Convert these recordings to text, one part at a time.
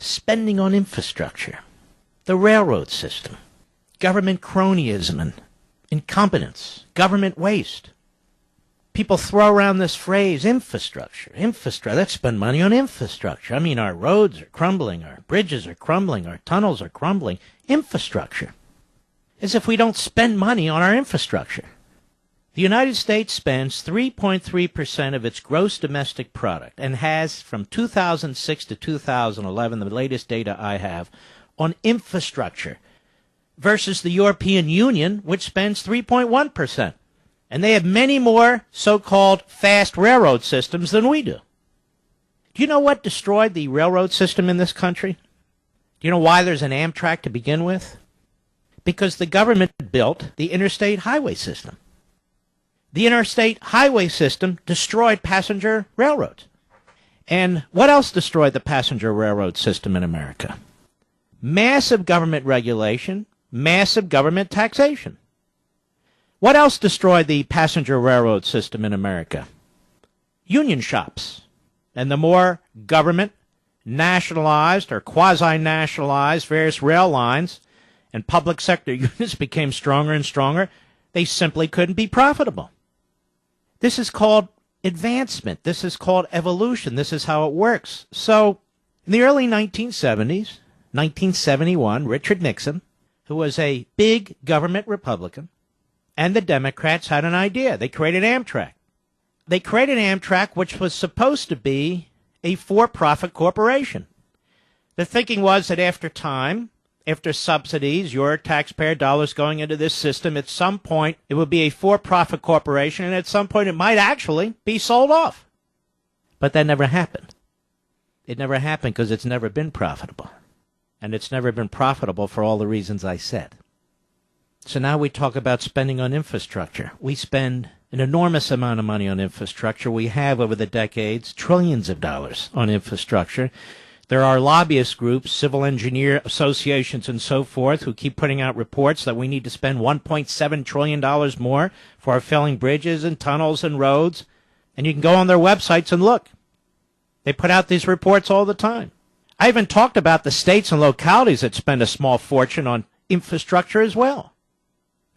spending on infrastructure, the railroad system, government cronyism and incompetence, government waste. People throw around this phrase, infrastructure. Let's spend money on infrastructure. I mean, our roads are crumbling, our bridges are crumbling, our tunnels are crumbling. Infrastructure. As if we don't spend money on our infrastructure. The United States spends 3.3% of its gross domestic product and has from 2006 to 2011, the latest data I have, on infrastructure versus the European Union, which spends 3.1%. And they have many more so-called fast railroad systems than we do. Do you know what destroyed the railroad system in this country? Do you know why there's an Amtrak to begin with? Because the government built the interstate highway system. The interstate highway system destroyed passenger railroads. And what else destroyed the passenger railroad system in America? Massive government regulation, massive government taxation. What else destroyed the passenger railroad system in America? Union shops. And the more government nationalized or quasi-nationalized various rail lines and public sector units became stronger and stronger, they simply couldn't be profitable. This is called advancement. This is called evolution. This is how it works. So in the early 1970s, 1971, Richard Nixon, who was a big government Republican, and the Democrats had an idea. They created Amtrak. They created Amtrak, which was supposed to be a for-profit corporation. The thinking was that after time, after subsidies, your taxpayer dollars going into this system, at some point it would be a for-profit corporation, and at some point it might actually be sold off. But that never happened. It never happened because it's never been profitable. And it's never been profitable for all the reasons I said. So now we talk about spending on infrastructure. We spend an enormous amount of money on infrastructure. We have, over the decades, trillions of dollars on infrastructure. There are lobbyist groups, civil engineer associations, and so forth, who keep putting out reports that we need to spend $1.7 trillion more for our failing bridges and tunnels and roads. And you can go on their websites and look. They put out these reports all the time. I even talked about the states and localities that spend a small fortune on infrastructure as well.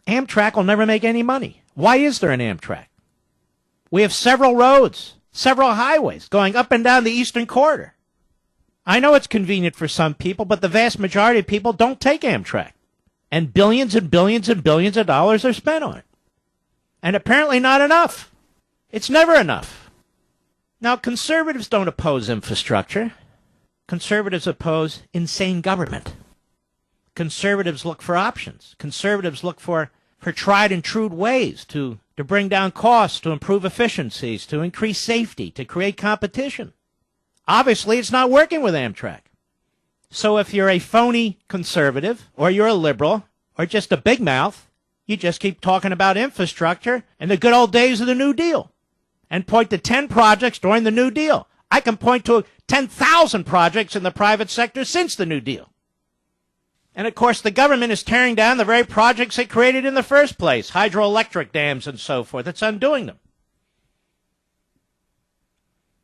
Amtrak will never make any money. Why is there an Amtrak? We have several roads, several highways going up and down the Eastern Corridor. I know it's convenient for some people, but the vast majority of people don't take Amtrak. And billions and billions and billions of dollars are spent on it. And apparently not enough. It's never enough. Now, conservatives don't oppose infrastructure. Conservatives oppose insane government. Conservatives look for options. Conservatives look for tried and true ways to bring down costs, to improve efficiencies, to increase safety, to create competition. Obviously, it's not working with Amtrak. So if you're a phony conservative, or you're a liberal, or just a big mouth, you just keep talking about infrastructure and the good old days of the New Deal, and point to 10 projects during the New Deal. I can point to 10,000 projects in the private sector since the New Deal. And, of course, the government is tearing down the very projects it created in the first place, hydroelectric dams and so forth. It's undoing them.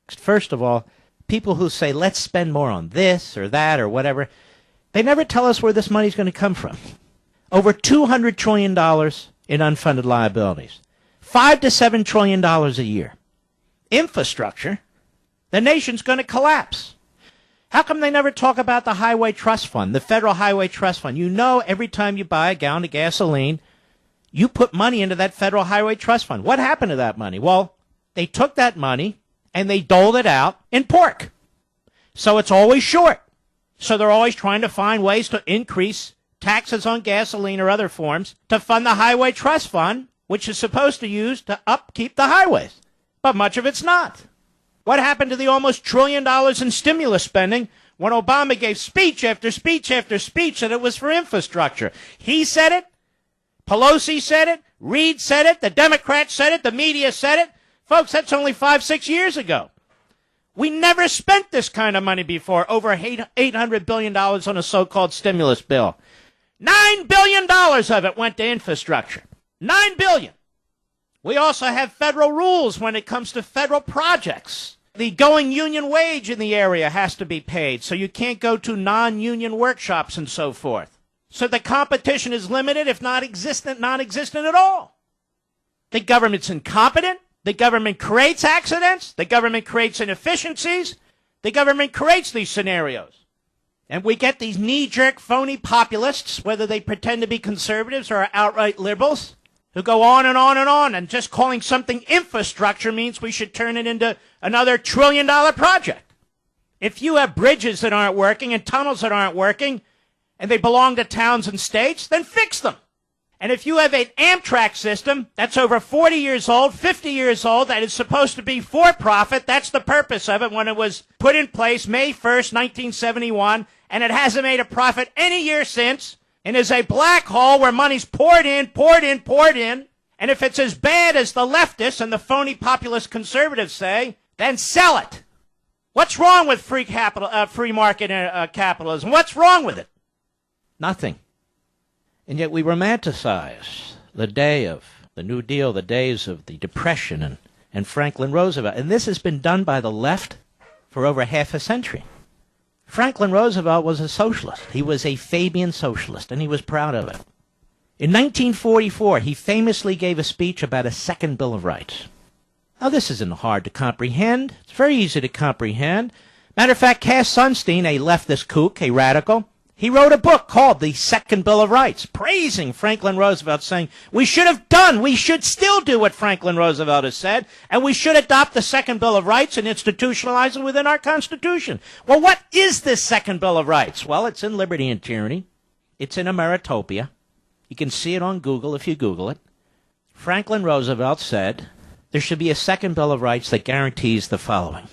First of all, people who say, let's spend more on this or that or whatever, they never tell us where this money's going to come from. Over $200 trillion in unfunded liabilities. $5 to $7 trillion a year. Infrastructure, the nation's going to collapse. How come they never talk about the Highway Trust Fund, the Federal Highway Trust Fund? You know, every time you buy a gallon of gasoline, you put money into that Federal Highway Trust Fund. What happened to that money? Well, they took that money and they doled it out in pork. So it's always short. So they're always trying to find ways to increase taxes on gasoline or other forms to fund the Highway Trust Fund, which is supposed to use to upkeep the highways. But much of it's not. What happened to the almost $1 trillion in stimulus spending when Obama gave speech after speech after speech that it was for infrastructure? He said it. Pelosi said it. Reid said it. The Democrats said it. The media said it. Folks, that's only 5-6 years ago. We never spent this kind of money before, over $800 billion on a so-called stimulus bill. $9 billion of it went to infrastructure. $9 billion. We also have federal rules when it comes to federal projects. The going union wage in the area has to be paid, so you can't go to non-union workshops and so forth. So the competition is limited, if not non-existent at all. The government's incompetent. The government creates accidents. The government creates inefficiencies. The government creates these scenarios. And we get these knee-jerk, phony populists, whether they pretend to be conservatives or outright liberals, who go on and on and on, and just calling something infrastructure means we should turn it into another $1 trillion project. If you have bridges that aren't working and tunnels that aren't working, and they belong to towns and states, then fix them. And if you have an Amtrak system that's over 40 years old, 50 years old, that is supposed to be for profit, that's the purpose of it when it was put in place May 1st, 1971, and it hasn't made a profit any year since, and is a black hole where money's poured in, and if it's as bad as the leftists and the phony populist conservatives say, then sell it. What's wrong with free market capitalism? What's wrong with it? Nothing. And yet we romanticize the day of the New Deal, the days of the Depression and Franklin Roosevelt. And this has been done by the left for over half a century. Franklin Roosevelt was a socialist. He was a Fabian socialist, and he was proud of it. In 1944, he famously gave a speech about a second Bill of Rights. Now, this isn't hard to comprehend. It's very easy to comprehend. Matter of fact, Cass Sunstein, a leftist kook, a radical, he wrote a book called The Second Bill of Rights, praising Franklin Roosevelt, saying, we should still do what Franklin Roosevelt has said, and we should adopt the Second Bill of Rights and institutionalize it within our Constitution. Well, what is this Second Bill of Rights? Well, it's in Liberty and Tyranny. It's in Ameritopia. You can see it on Google if you Google it. Franklin Roosevelt said there should be a Second Bill of Rights that guarantees the following: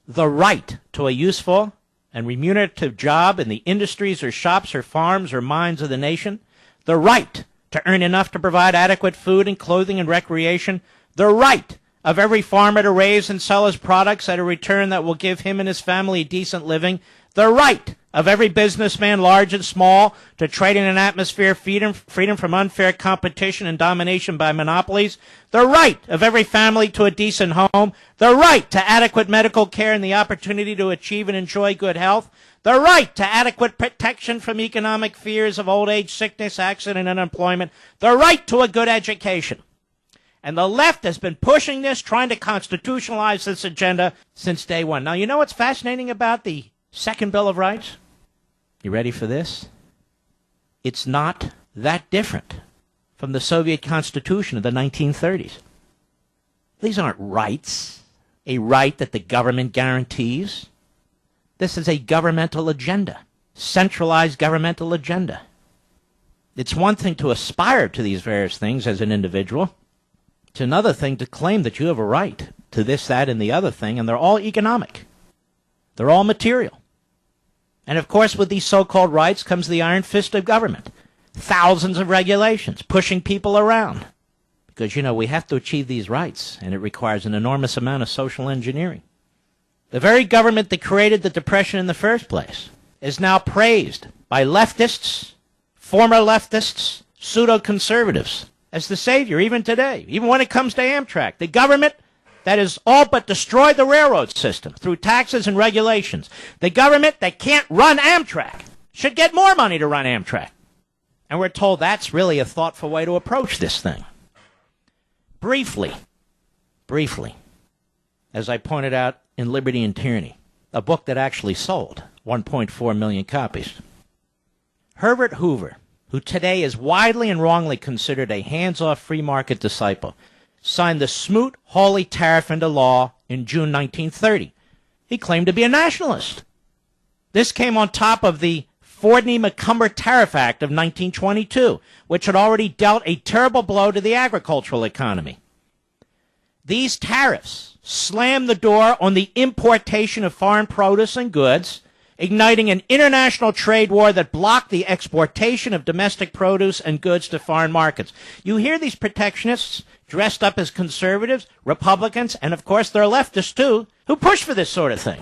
the right to a useful and remunerative job in the industries or shops or farms or mines of the nation, the right to earn enough to provide adequate food and clothing and recreation, the right of every farmer to raise and sell his products at a return that will give him and his family a decent living, the right of every businessman, large and small, to trade in an atmosphere of freedom from unfair competition and domination by monopolies, the right of every family to a decent home, the right to adequate medical care and the opportunity to achieve and enjoy good health, the right to adequate protection from economic fears of old age, sickness, accident, and unemployment, the right to a good education. And the left has been pushing this, trying to constitutionalize this agenda since day one. Now, you know what's fascinating about the Second Bill of Rights? You ready for this? It's not that different from the Soviet Constitution of the 1930s. These aren't rights, a right that the government guarantees. This is a governmental agenda, centralized governmental agenda. It's one thing to aspire to these various things as an individual. It's another thing to claim that you have a right to this, that, and the other thing, and they're all economic. They're all material. And of course, with these so-called rights comes the iron fist of government. Thousands of regulations, pushing people around. Because, we have to achieve these rights, and it requires an enormous amount of social engineering. The very government that created the Depression in the first place is now praised by leftists, former leftists, pseudo-conservatives as the savior, even today, even when it comes to Amtrak. The government that has all but destroyed the railroad system through taxes and regulations. The government that can't run Amtrak should get more money to run Amtrak. And we're told that's really a thoughtful way to approach this thing. Briefly, as I pointed out in Liberty and Tyranny, a book that actually sold 1.4 million copies. Herbert Hoover, who today is widely and wrongly considered a hands-off free market disciple, signed the Smoot-Hawley Tariff into law in June 1930. He claimed to be a nationalist. This came on top of the Fordney-McCumber Tariff Act of 1922, which had already dealt a terrible blow to the agricultural economy. These tariffs slammed the door on the importation of foreign produce and goods, igniting an international trade war that blocked the exportation of domestic produce and goods to foreign markets. You hear these protectionists dressed up as conservatives, Republicans, and of course they're leftists too, who push for this sort of thing.